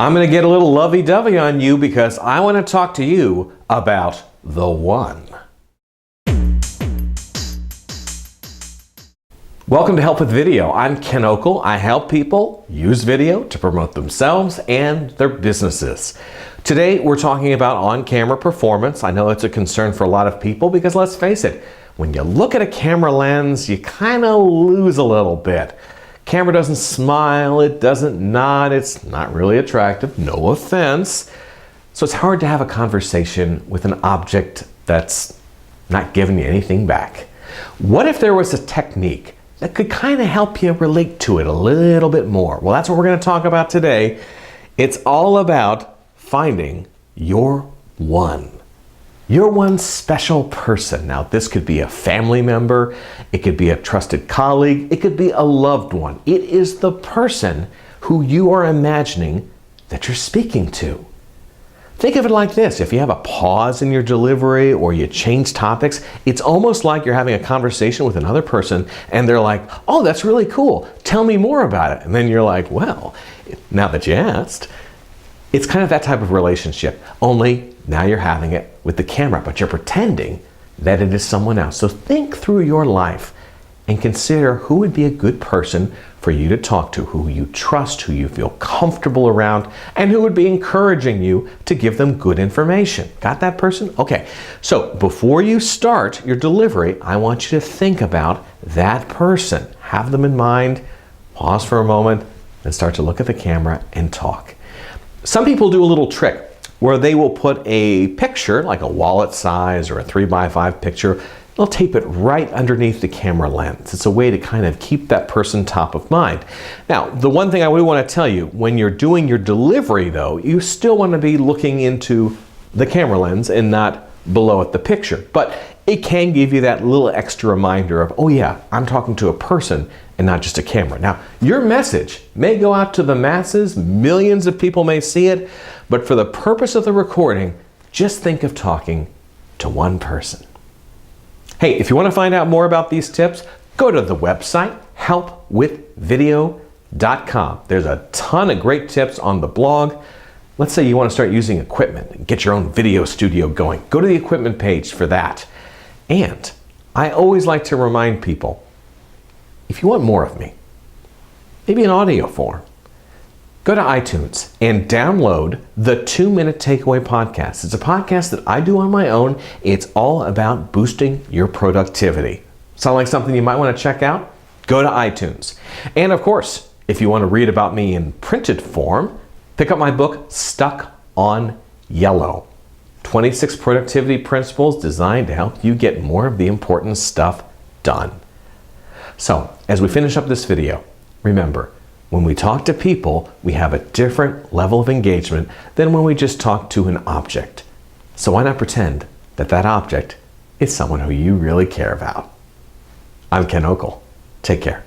I'm going to get a little lovey-dovey on you because I want to talk to you about the one. Welcome to Help with Video. I'm Ken Okel. I help people use video to promote themselves and their businesses. Today we're talking about on-camera performance. I know it's a concern for a lot of people because let's face it, when you look at a camera lens, you kind of lose a little bit. Camera doesn't smile, it doesn't nod, it's not really attractive, no offense. So it's hard to have a conversation with an object that's not giving you anything back. What if there was a technique that could kind of help you relate to it a little bit more? Well, that's what we're going to talk about today. It's all about finding your one. Your one special person. Now, this could be a family member, it could be a trusted colleague, it could be a loved one. It is the person who you are imagining that you're speaking to. Think of it like this. If you have a pause in your delivery or you change topics, it's almost like you're having a conversation with another person and they're like, oh, that's really cool. Tell me more about it. And then you're like, well, now that you asked, it's kind of that type of relationship, only now you're having it with the camera, but you're pretending that it is someone else. So think through your life and consider who would be a good person for you to talk to, who you trust, who you feel comfortable around, and who would be encouraging you to give them good information. Got that person? Okay, so before you start your delivery, I want you to think about that person. Have them in mind, pause for a moment, and start to look at the camera and talk. Some people do a little trick where they will put a picture, like a wallet size or a 3x5 picture, they'll tape it right underneath the camera lens. It's a way to kind of keep that person top of mind. Now, the one thing I would want to tell you, when you're doing your delivery though, you still want to be looking into the camera lens and not below at the picture. But it can give you that little extra reminder of, oh yeah, I'm talking to a person and not just a camera. Now, your message may go out to the masses, millions of people may see it, but for the purpose of the recording, just think of talking to one person. Hey, if you want to find out more about these tips, go to the website, helpwithvideo.com. There's a ton of great tips on the blog. Let's say you want to start using equipment and get your own video studio going. Go to the equipment page for that. And I always like to remind people, if you want more of me, maybe in audio form, go to iTunes and download the 2-Minute Takeaway Podcast. It's a podcast that I do on my own. It's all about boosting your productivity. Sound like something you might want to check out? Go to iTunes. And of course, if you want to read about me in printed form, pick up my book, Stuck on Yellow. 26 productivity principles designed to help you get more of the important stuff done. So, as we finish up this video, remember, when we talk to people, we have a different level of engagement than when we just talk to an object. So why not pretend that that object is someone who you really care about? I'm Ken Okel. Take care.